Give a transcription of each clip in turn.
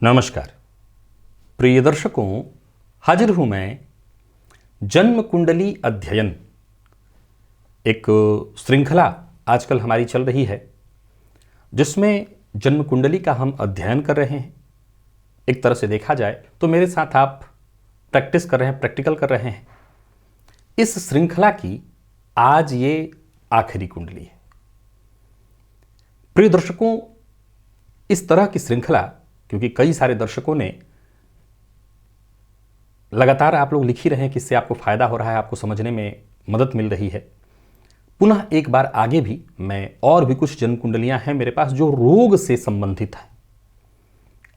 नमस्कार प्रिय दर्शकों, हाजिर हूं मैं जन्म कुंडली अध्ययन। एक श्रृंखला आजकल हमारी चल रही है जिसमें जन्म कुंडली का हम अध्ययन कर रहे हैं। एक तरह से देखा जाए तो मेरे साथ आप प्रैक्टिस कर रहे हैं, प्रैक्टिकल कर रहे हैं। इस श्रृंखला की आज ये आखिरी कुंडली है। प्रिय दर्शकों, इस तरह की श्रृंखला, क्योंकि कई सारे दर्शकों ने लगातार आप लोग लिख ही रहे हैं कि इससे आपको फायदा हो रहा है, आपको समझने में मदद मिल रही है। पुनः एक बार आगे भी मैं और भी कुछ जन्म कुंडलियां हैं मेरे पास जो रोग से संबंधित हैं।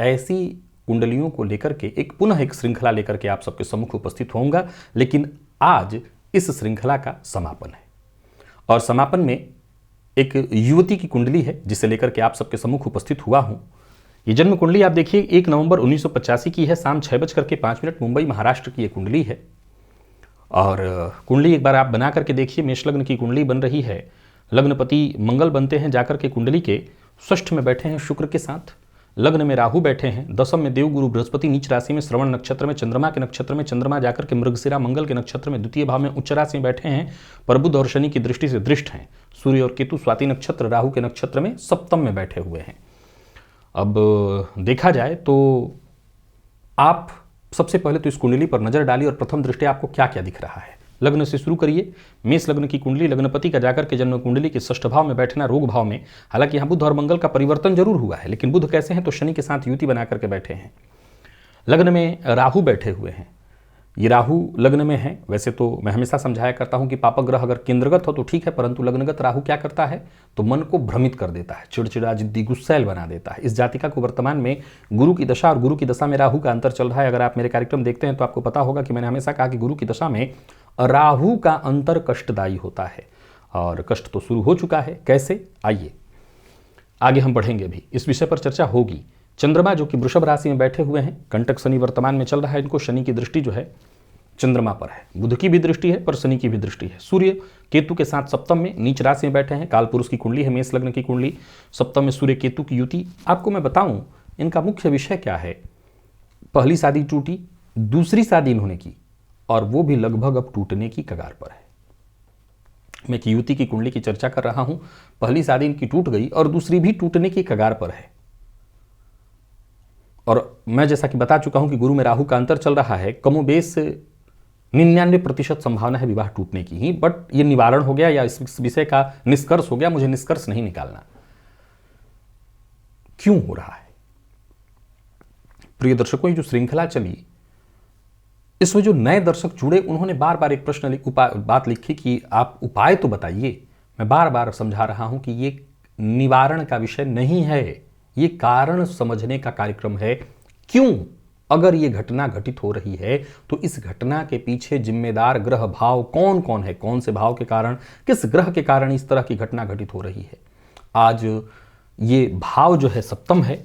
ऐसी कुंडलियों को लेकर के पुनः एक श्रृंखला लेकर के आप सबके सम्मुख उपस्थित होऊंगा। लेकिन आज इस श्रृंखला का समापन है और समापन में एक युवती की कुंडली है जिसे लेकर के आप सबके सम्मुख उपस्थित हुआ हूं। ये जन्म कुंडली आप देखिए 1 नवंबर 1985 की है। शाम 6:05 मुंबई महाराष्ट्र की ये कुंडली है। और कुंडली एक बार आप बना करके देखिए। मेष लग्न की कुंडली बन रही है। लग्नपति मंगल बनते हैं जाकर के कुंडली के षष्ठ में बैठे हैं शुक्र के साथ। लग्न में राहु बैठे हैं। दशम में देवगुरु बृहस्पति नीच राशि में श्रवण नक्षत्र में चंद्रमा के नक्षत्र में चंद्रमा जाकर के मृगशिरा मंगल के नक्षत्र में द्वितीय भाव में उच्च राशि में बैठे हैं। पर बुध और शनि की दृष्टि से दृष्ट हैं। सूर्य और केतु स्वाति नक्षत्र राहु के नक्षत्र में सप्तम में बैठे हुए हैं। अब देखा जाए तो आप सबसे पहले तो इस कुंडली पर नजर डालिए और प्रथम दृष्टि आपको क्या क्या दिख रहा है। लग्न से शुरू करिए। मेष लग्न की कुंडली, लग्नपति का जाकर के जन्म कुंडली के षष्ठ भाव में बैठना, रोग भाव में। हालांकि यहां बुध और मंगल का परिवर्तन जरूर हुआ है, लेकिन बुध कैसे हैं तो शनि के साथ युति बना करके बैठे हैं। लग्न में राहु बैठे हुए हैं। ये राहु लग्न में है। वैसे तो मैं हमेशा समझाया करता हूं कि पापक ग्रह अगर केंद्रगत हो तो ठीक है, परंतु लग्नगत राहु क्या करता है तो मन को भ्रमित कर देता है, चिड़चिड़ा जिद्दी गुस्सैल बना देता है। इस जातिका को वर्तमान में गुरु की दशा और गुरु की दशा में राहु का अंतर चल रहा है। अगर आप मेरे कार्यक्रम देखते हैं तो आपको पता होगा कि मैंने हमेशा कहा कि गुरु की दशा में राहु का अंतर कष्टदायी होता है और कष्ट तो शुरू हो चुका है। कैसे, आइए आगे हम बढ़ेंगे। भी इस विषय पर चर्चा होगी। चंद्रमा जो कि वृषभ राशि में बैठे हुए हैं, कंटक शनि वर्तमान में चल रहा है। इनको शनि की दृष्टि जो है चंद्रमा पर है। बुध की भी दृष्टि है पर शनि की भी दृष्टि है। सूर्य केतु के साथ सप्तम में नीच राशि में बैठे हैं। कालपुरुष की कुंडली है, मेष लग्न की कुंडली। सप्तम में सूर्य केतु की युति। आपको मैं बताऊं इनका मुख्य विषय क्या है। पहली शादी टूटी, दूसरी शादी इन्होंने की और वो भी लगभग अब टूटने की कगार पर है। मैं एक युति की कुंडली की चर्चा कर रहा हूं। पहली शादी इनकी टूट गई और दूसरी भी टूटने की कगार पर है। और मैं जैसा कि बता चुका हूं कि गुरु में राहु का अंतर चल रहा है। कमोबेश 99% संभावना है विवाह टूटने की ही, बट ये निवारण हो गया या इस विषय का निष्कर्ष हो गया। मुझे निष्कर्ष नहीं निकालना क्यों हो रहा है। प्रिय दर्शकों, ये जो श्रृंखला चली इसमें जो नए दर्शक जुड़े उन्होंने बार बार एक प्रश्न बात लिखी कि आप उपाय तो बताइए। मैं बार बार समझा रहा हूं कि ये निवारण का विषय नहीं है, ये कारण समझने का कार्यक्रम है। क्यों अगर ये घटना घटित हो रही है तो इस घटना के पीछे जिम्मेदार ग्रह भाव कौन कौन है, कौन से भाव के कारण, किस ग्रह के कारण इस तरह की घटना घटित हो रही है। आज ये भाव जो है सप्तम है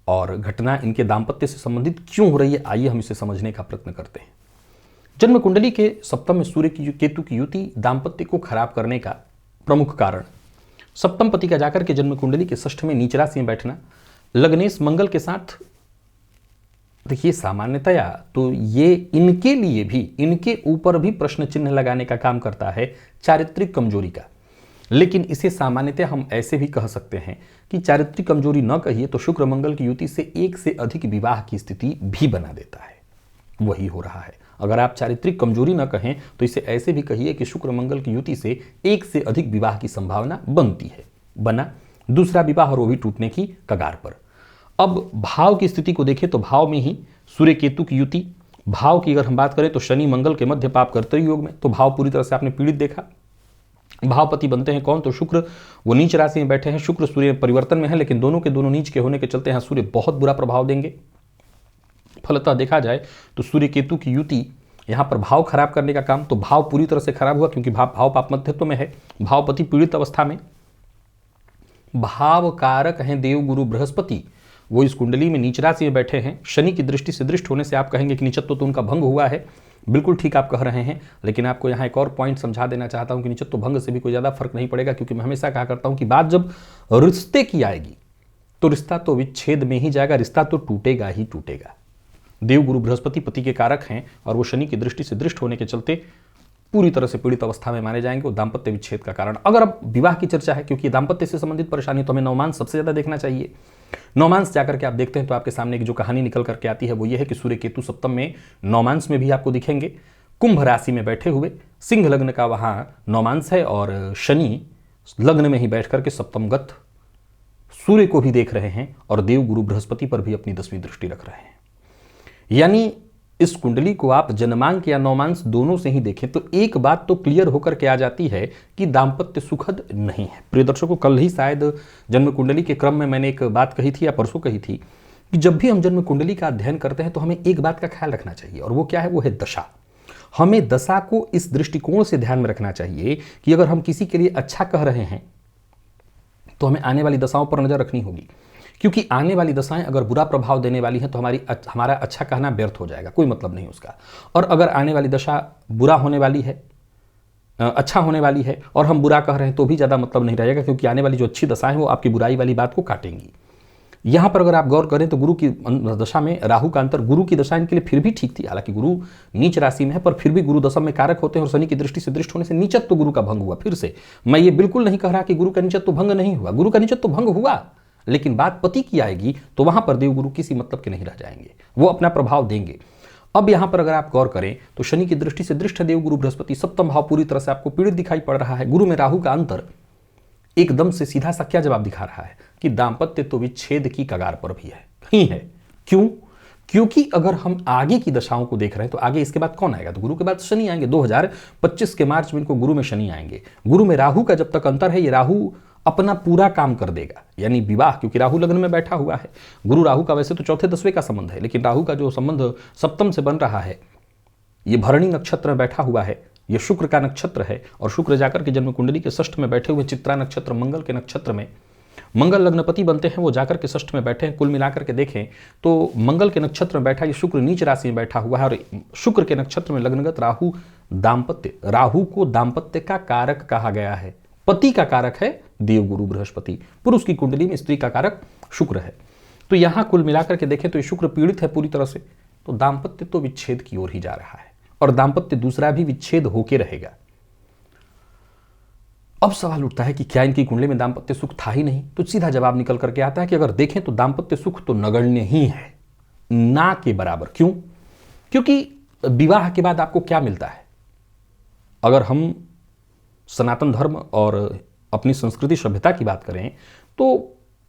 और घटना इनके दाम्पत्य से संबंधित क्यों हो रही है, आइए हम इसे समझने का प्रयत्न करते हैं। जन्म कुंडली के सप्तम में सूर्य की केतु की युति दाम्पत्य को खराब करने का प्रमुख कारण। सप्तम पति का जाकर के जन्म कुंडली के षष्ठ में नीच राशि में बैठना, लग्नेश मंगल के साथ। देखिए सामान्यतया तो ये इनके लिए भी, इनके ऊपर भी प्रश्न चिन्ह लगाने का काम करता है चारित्रिक कमजोरी का। लेकिन इसे सामान्यतः हम ऐसे भी कह सकते हैं कि चारित्रिक कमजोरी न कहिए तो शुक्र मंगल की युति से एक से अधिक विवाह की स्थिति भी बना देता है। वही हो रहा है। अगर आप चारित्रिक कमजोरी न कहें तो इसे ऐसे भी कहिए कि शुक्र मंगल की युति से एक से अधिक विवाह की संभावना बनती है, बना दूसरा विवाह और वो भी टूटने की कगार पर। अब भाव की स्थिति को देखें तो भाव में ही सूर्य केतु की युति। भाव की अगर हम बात करें तो शनि मंगल के मध्य पाप कर्तव्य योग में, तो भाव पूरी तरह से आपने पीड़ित देखा। भावपति बनते हैं कौन तो शुक्र, वो नीच राशि में बैठे हैं। शुक्र सूर्य परिवर्तन में है लेकिन दोनों के दोनों नीच के होने के चलते हैं सूर्य बहुत बुरा प्रभाव देंगे। फलतः देखा जाए तो सूर्य केतु की युति यहां पर भाव खराब करने का काम, तो भाव पूरी तरह से खराब हुआ क्योंकि भाव पाप मध्यत्व में है। भावपति पीड़ित अवस्था में। भाव कारक हैं देव गुरु बृहस्पति, वो इस कुंडली में नीच राशि में बैठे हैं। शनि की दृष्टि से दृष्ट होने से आप कहेंगे कि नीचत्व तो उनका भंग हुआ है। बिल्कुल ठीक आप कह रहे हैं, लेकिन आपको यहाँ एक और पॉइंट समझा देना चाहता हूं कि नीचत्व भंग से भी कोई ज़्यादा फर्क नहीं पड़ेगा, क्योंकि मैं हमेशा कहा करता हूं कि बात जब रिश्ते की आएगी तो रिश्ता तो विच्छेद में ही जाएगा, रिश्ता तो टूटेगा ही टूटेगा। देव गुरु बृहस्पति पति के कारक हैं और वो शनि की दृष्टि से दृष्ट होने के चलते पूरी तरह से पीड़ित अवस्था में माने जाएंगे, वो दाम्पत्य विच्छेद का कारण। अगर अब विवाह की चर्चा है, क्योंकि दाम्पत्य से संबंधित परेशानी, तो हमें नवमांश सबसे ज्यादा देखना चाहिए। नवमांश जाकर के आप देखते हैं तो आपके सामने एक जो कहानी निकल करके आती है वो ये है कि सूर्य केतु सप्तम में नवमांश में भी आपको दिखेंगे, कुंभ राशि में बैठे हुए, सिंह लग्न का वहां नवमांश है और शनि लग्न में ही बैठ करके सप्तमगत सूर्य को भी देख रहे हैं और देव गुरु बृहस्पति पर भी अपनी 10वीं दृष्टि रख रहे हैं। यानी इस कुंडली को आप जन्मांक या नवमांश दोनों से ही देखें तो एक बात तो क्लियर होकर के आ जाती है कि दाम्पत्य सुखद नहीं है। प्रिय दर्शकों, कल ही शायद जन्म कुंडली के क्रम में मैंने एक बात कही थी या परसों कही थी कि जब भी हम जन्म कुंडली का अध्ययन करते हैं तो हमें एक बात का ख्याल रखना चाहिए, और वो क्या है, वो है दशा। हमें दशा को इस दृष्टिकोण से ध्यान में रखना चाहिए कि अगर हम किसी के लिए अच्छा कह रहे हैं तो हमें आने वाली दशाओं पर नजर रखनी होगी, क्योंकि आने वाली दशाएं अगर बुरा प्रभाव देने वाली हैं तो हमारा अच्छा कहना व्यर्थ हो जाएगा, कोई मतलब नहीं उसका। और अगर आने वाली दशा बुरा होने वाली है, अच्छा होने वाली है और हम बुरा कह रहे हैं तो भी ज़्यादा मतलब नहीं रहेगा, क्योंकि आने वाली जो अच्छी दशाएं हैं वो आपकी बुराई वाली बात को काटेंगी। यहाँ पर अगर आप गौर करें तो गुरु की दशा में राहु का अंतर, गुरु की दशा इनके लिए फिर भी ठीक थी, हालांकि गुरु नीच राशि में है, पर फिर भी गुरु दशम में कारक होते हैं और शनि की दृष्टि से दृष्ट होने से नीचत्व गुरु का भंग हुआ। फिर से मैं ये बिल्कुल नहीं कह रहा कि गुरु का नीचत्व भंग नहीं हुआ, गुरु का नीचत्व भंग हुआ, लेकिन बात पति की आएगी तो वहां पर देवगुरु किसी मतलब के नहीं रह जाएंगे, वो अपना प्रभाव देंगे। अब यहां पर अगर आप गौर करें तो शनि की दृष्टि से दृष्ट देवगुरु बृहस्पति सप्तम भाव पूरी तरह से आपको पीड़ित दिखाई पड़ रहा है। गुरु में राहु का अंतर एकदम से सीधा सा क्या जवाब दिखा रहा है कि दाम्पत्य तो विच्छेद की कगार पर भी है, ही है। क्यों? क्योंकि अगर हम आगे की दशाओं को देख रहे हैं तो आगे इसके बाद कौन आएगा, तो गुरु के बाद शनि आएंगे। 2025 के मार्च में इनको गुरु में शनि आएंगे। गुरु में राहु का जब तक अंतर है, ये राहु अपना पूरा काम कर देगा, यानी विवाह, क्योंकि राहु लग्न में बैठा हुआ है। गुरु राहु का वैसे तो चौथे 10वें का संबंध है, लेकिन राहु का जो संबंध सप्तम से बन रहा है, ये भरणी नक्षत्र में बैठा हुआ है, ये शुक्र का नक्षत्र है, और शुक्र जाकर के जन्म कुंडली के षष्ठ में बैठे हुए चित्रा नक्षत्र मंगल के नक्षत्र में, मंगल लग्नपति बनते हैं, वो जाकर के षष्ठ में बैठे हैं। कुल मिलाकर के देखें तो मंगल के नक्षत्र में बैठा ये शुक्र नीच राशि में बैठा हुआ है, और शुक्र के नक्षत्र में लग्नगत राहु दाम्पत्य, राहु को दाम्पत्य का कारक कहा गया है। पति का कारक है देवगुरु बृहस्पति, पुरुष की कुंडली में स्त्री का कारक शुक्र है। तो यहां कुल मिलाकर के देखें तो ये शुक्र पीड़ित है पूरी तरह से, तो दाम्पत्य तो विच्छेद की ओर ही जा रहा है, और दाम्पत्य दूसरा भी विच्छेद होके रहेगा। अब सवाल उठता है कि क्या इनकी कुंडली में दाम्पत्य सुख था ही नहीं? तो सीधा जवाब निकल करके आता है कि अगर देखें तो दाम्पत्य सुख तो नगण्य ही है, ना के बराबर। क्यों? क्योंकि विवाह के बाद आपको क्या मिलता है? अगर हम सनातन धर्म और अपनी संस्कृति सभ्यता की बात करें तो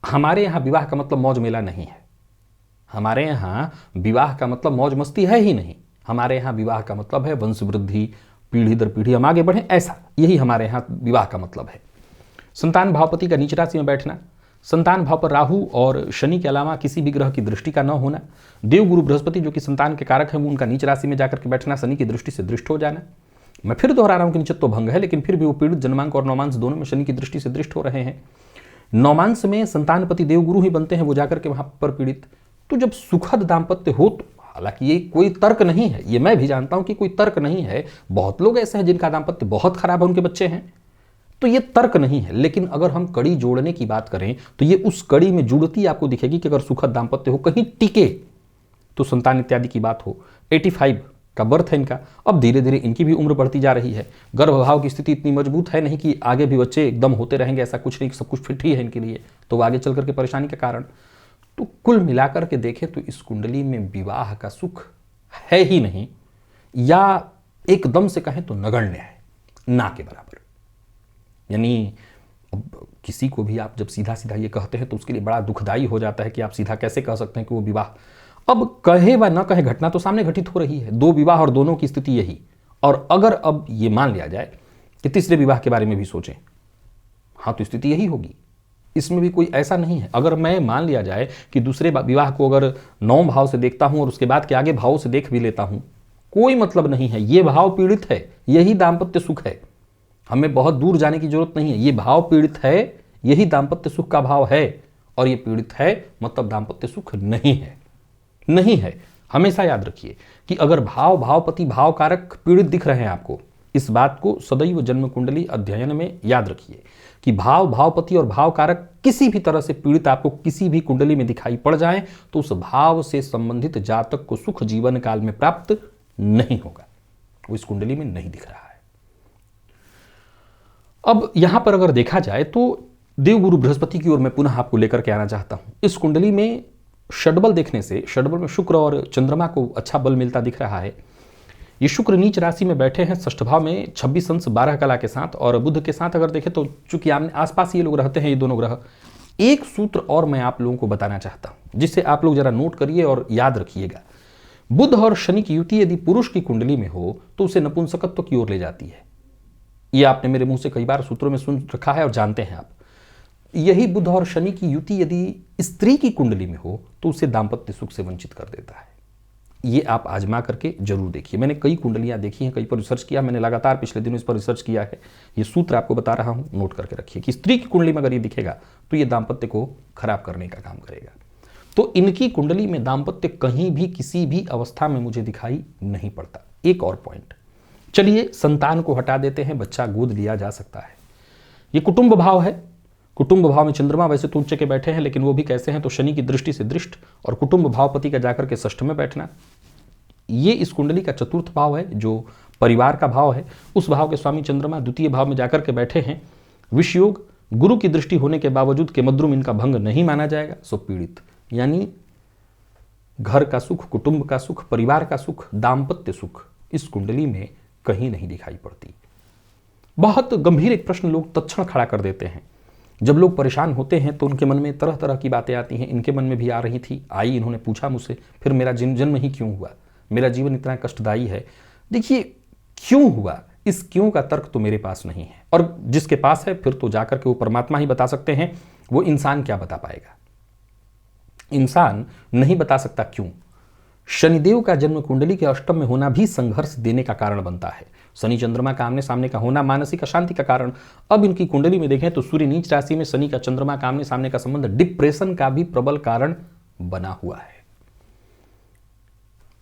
हमारे यहाँ विवाह का मतलब मौज मेला नहीं है। हमारे यहाँ विवाह का मतलब मौज मस्ती है ही नहीं। हमारे यहाँ विवाह का मतलब है वंश वृद्धि, पीढ़ी दर पीढ़ी हम आगे बढ़ें, ऐसा, यही हमारे यहाँ विवाह का मतलब है। संतान भावपति का नीच राशि में बैठना, संतान भाव पर राहु और शनि के अलावा किसी भी ग्रह की दृष्टि का न होना, देवगुरु बृहस्पति जो कि संतान के कारक है, उनका नीच राशि में जाकर के बैठना, शनि की दृष्टि से दृष्ट हो जाना। मैं फिर दोहरा रहा हूं कि नीचत्व भंग है, लेकिन फिर भी वो पीड़ित जन्मांक और नवमांश दोनों में शनि की दृष्टि से दृष्ट हो रहे हैं। नवमांश में संतानपति देवगुरु ही बनते हैं, वो जाकर के वहां पर पीड़ित। तो जब सुखद दाम्पत्य हो, तो हालांकि ये कोई तर्क नहीं है, ये मैं भी जानता हूं कि कोई तर्क नहीं है, बहुत लोग ऐसे हैं जिनका दाम्पत्य बहुत खराब है, उनके बच्चे हैं, तो ये तर्क नहीं है। लेकिन अगर हम कड़ी जोड़ने की बात करें तो ये उस कड़ी में जुड़ती आपको दिखेगी कि अगर सुखद दाम्पत्य हो, कहीं टिके, तो संतान इत्यादि की बात हो। 85 का बर्थ है इनका, अब धीरे धीरे इनकी भी उम्र बढ़ती जा रही है। गर्भभाव की स्थिति इतनी मजबूत है नहीं कि आगे भी बच्चे एकदम होते रहेंगे, ऐसा कुछ नहीं, सब कुछ फिट ही है इनके लिए, तो आगे चल करके परेशानी के कारण। तो कुल मिलाकर के देखें तो इस कुंडली में विवाह का सुख है ही नहीं, या एकदम से कहें तो नगण्य है, ना के बराबर। यानी अब किसी को भी आप जब सीधा सीधा ये कहते हैं तो उसके लिए बड़ा दुखदाई हो जाता है कि आप सीधा कैसे कह सकते हैं कि वो विवाह, अब कहे व न कहे घटना तो सामने घटित हो रही है, 2 विवाह और दोनों की स्थिति यही। और अगर अब ये मान लिया जाए कि तीसरे विवाह के बारे में भी सोचें, हाँ, तो स्थिति यही होगी, इसमें भी कोई ऐसा नहीं है। अगर मैं मान लिया जाए कि दूसरे विवाह को अगर 9 भाव से देखता हूं और उसके बाद के आगे भावों से देख भी लेता हूं, कोई मतलब नहीं है, ये भाव पीड़ित है, यही दाम्पत्य सुख है। हमें बहुत दूर जाने की जरूरत नहीं है, ये भाव पीड़ित है, यही दाम्पत्य सुख का भाव है, और ये पीड़ित है मतलब दाम्पत्य सुख नहीं है, नहीं है। हमेशा याद रखिए कि अगर भाव, भावपति, भाव कारक पीड़ित दिख रहे हैं आपको, इस बात को सदैव जन्म कुंडली अध्ययन में याद रखिए। कि भावपति और भाव कारक किसी भी तरह से पीड़ित आपको किसी भी कुंडली में दिखाई पड़ जाए तो उस भाव से संबंधित जातक को सुख जीवन काल में प्राप्त नहीं होगा, वो इस कुंडली में नहीं दिख रहा है। अब यहां पर अगर देखा जाए तो देवगुरु बृहस्पति की ओर मैं पुनः आपको लेकर के आना चाहता हूं। इस कुंडली में षडबल देखने से, षडबल में शुक्र और चंद्रमा को अच्छा बल मिलता दिख रहा है। ये शुक्र नीच राशि में बैठे हैं षष्ठ भाव में 26 अंश 12 कला के साथ, और बुध के साथ अगर देखें तो चूंकि आसपास ये लोग रहते हैं, ये दोनों ग्रह। एक सूत्र और मैं आप लोगों को बताना चाहता हूं जिसे आप लोग जरा नोट करिए और याद रखिएगा। बुध और शनि की युति यदि पुरुष की कुंडली में हो तो उसे नपुंसकत्व की ओर ले जाती है। ये आपने मेरे मुंह से कई बार सूत्रों में सुन रखा है और जानते हैं आप। यही बुध और शनि की युति यदि स्त्री की कुंडली में हो तो उसे दाम्पत्य सुख से वंचित कर देता है। ये आप आजमा करके जरूर देखिए। मैंने कई कुंडलियां देखी हैं, कई पर रिसर्च किया, मैंने लगातार पिछले दिनों इस पर रिसर्च किया है। ये सूत्र आपको बता रहा हूं, नोट करके रखिए कि स्त्री की कुंडली में अगर ये दिखेगा तो ये दाम्पत्य को खराब करने का काम करेगा। तो इनकी कुंडली में दाम्पत्य कहीं भी किसी भी अवस्था में मुझे दिखाई नहीं पड़ता। एक और पॉइंट, चलिए संतान को हटा देते हैं, बच्चा गोद लिया जा सकता है। ये कुटुंब भाव है। कुटुंब भाव में चंद्रमा वैसे तो ऊंचे के बैठे हैं, लेकिन वो भी कैसे हैं तो शनि की दृष्टि से दृष्ट, और कुटुंब भावपति का जाकर के षष्ठ में बैठना, ये इस कुंडली का चतुर्थ भाव है जो परिवार का भाव है। उस भाव के स्वामी चंद्रमा द्वितीय भाव में जाकर के बैठे हैं। विषयोग गुरु की दृष्टि होने के बावजूद के मद्रुम इनका भंग नहीं माना जाएगा, सो पीड़ित, यानी घर का सुख, कुटुंब का सुख, परिवार का सुख, दाम्पत्य सुख इस कुंडली में कहीं नहीं दिखाई पड़ती। बहुत गंभीर एक प्रश्न लोग तत्क्षण खड़ा कर देते हैं। जब लोग परेशान होते हैं तो उनके मन में तरह तरह की बातें आती हैं। इनके मन में भी आ रही थी, आई, इन्होंने पूछा मुझसे, फिर मेरा जन्म ही क्यों हुआ, मेरा जीवन इतना कष्टदायी है। देखिए, क्यों हुआ, इस क्यों का तर्क तो मेरे पास नहीं है, और जिसके पास है फिर तो जाकर के वो परमात्मा ही बता सकते हैं। वो इंसान क्या बता पाएगा, इंसान नहीं बता सकता क्यों। शनिदेव का जन्म कुंडली के अष्टम में होना भी संघर्ष देने का कारण बनता है। शनि चंद्रमा का आमने सामने का होना मानसिक अशांति का कारण। अब इनकी कुंडली में देखें तो सूर्य नीच राशि में शनि का चंद्रमा का आमने सामने का संबंध डिप्रेशन का भी प्रबल कारण बना हुआ है।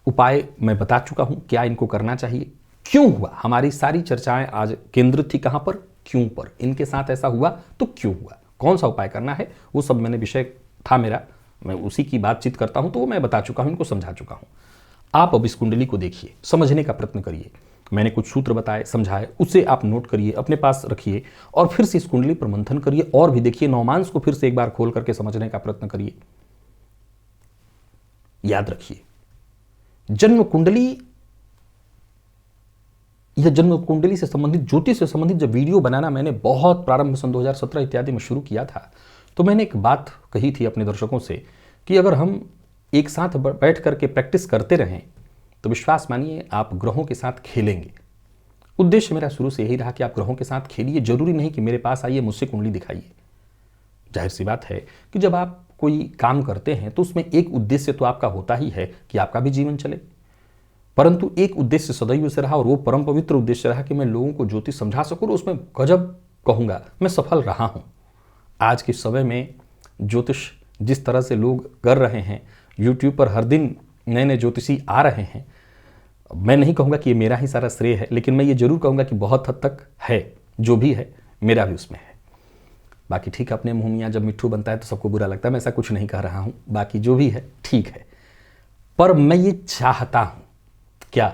उपाय मैं बता चुका हूं, क्या इनको करना चाहिए, क्यों हुआ। हमारी सारी चर्चाएं आज केंद्रित थी कहां पर, क्यों पर। इनके साथ ऐसा हुआ तो क्यों हुआ, कौन सा उपाय करना है, वो सब मैंने विषय था मेरा, मैं उसी की बातचीत करता हूं, तो वो मैं बता चुका हूं, इनको समझा चुका हूं। आप अब इस कुंडली को देखिए, समझने का प्रयत्न करिए। मैंने कुछ सूत्र बताए, समझाए, उसे आप नोट करिए, अपने पास रखिए, और फिर से इस कुंडली पर मंथन करिए और भी देखिए। नवमांश को फिर से एक बार खोल करके समझने का प्रयत्न करिए। याद रखिए, जन्म कुंडली या जन्म कुंडली से संबंधित, ज्योतिष से संबंधित जब वीडियो बनाना मैंने बहुत प्रारंभ सन 2017 इत्यादि में शुरू किया था, तो मैंने एक बात कही थी अपने दर्शकों से कि अगर हम एक साथ बैठ करके प्रैक्टिस करते रहें तो विश्वास मानिए आप ग्रहों के साथ खेलेंगे। उद्देश्य मेरा शुरू से यही रहा कि आप ग्रहों के साथ खेलिए। जरूरी नहीं कि मेरे पास आइए, मुझसे कुंडली दिखाइए। जाहिर सी बात है कि जब आप कोई काम करते हैं तो उसमें एक उद्देश्य तो आपका होता ही है कि आपका भी जीवन चले, परंतु एक उद्देश्य सदैव से रहा और वो परम पवित्र उद्देश्य रहा कि मैं लोगों को ज्योतिष समझा सकूं। उसमें गजब कहूंगा मैं सफल रहा हूं। आज के समय में ज्योतिष जिस तरह से लोग कर रहे हैं, यूट्यूब पर हर दिन नए नए ज्योतिषी आ रहे हैं, मैं नहीं कहूँगा कि ये मेरा ही सारा श्रेय है, लेकिन मैं ये जरूर कहूँगा कि बहुत हद तक है, जो भी है मेरा भी उसमें है। बाकी ठीक है, अपने मुँह मियाँ जब मिट्ठू बनता है तो सबको बुरा लगता है, मैं ऐसा कुछ नहीं कह रहा हूँ। बाकी जो भी है ठीक है, पर मैं ये चाहता हूँ क्या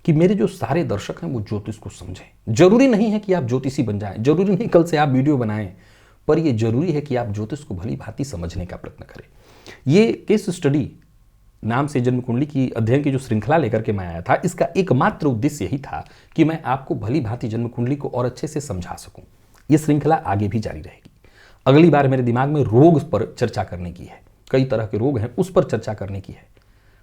कि मेरे जो सारे दर्शक हैं वो ज्योतिष को समझें। जरूरी नहीं है कि आप ज्योतिषी बन जाएं, जरूरी नहीं कल से आप वीडियो बनाएं, पर यह जरूरी है कि आप ज्योतिष को भली भांति समझने का प्रयत्न करें। ये केस स्टडी नाम से जन्म कुंडली की अध्ययन की जो श्रृंखला लेकर के मैं आया था, इसका एकमात्र उद्देश्य यही था कि मैं आपको भली भांति जन्म कुंडली को और अच्छे से समझा सकूं। ये श्रृंखला आगे भी जारी रहेगी। अगली बार मेरे दिमाग में रोग पर चर्चा करने की है, कई तरह के रोग हैं उस पर चर्चा करने की है।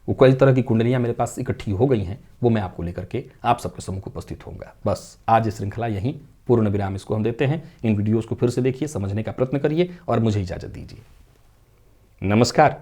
वो कई तरह की कुंडलियां मेरे पास इकट्ठी हो गई हैं, वो मैं आपको लेकर के आप सबके सम्मुख उपस्थित होऊंगा। बस आज ये श्रृंखला यहीं पूर्ण विराम इसको हम देते हैं। इन वीडियोस को फिर से देखिए, समझने का प्रयत्न करिए और मुझे इजाजत दीजिए। नमस्कार।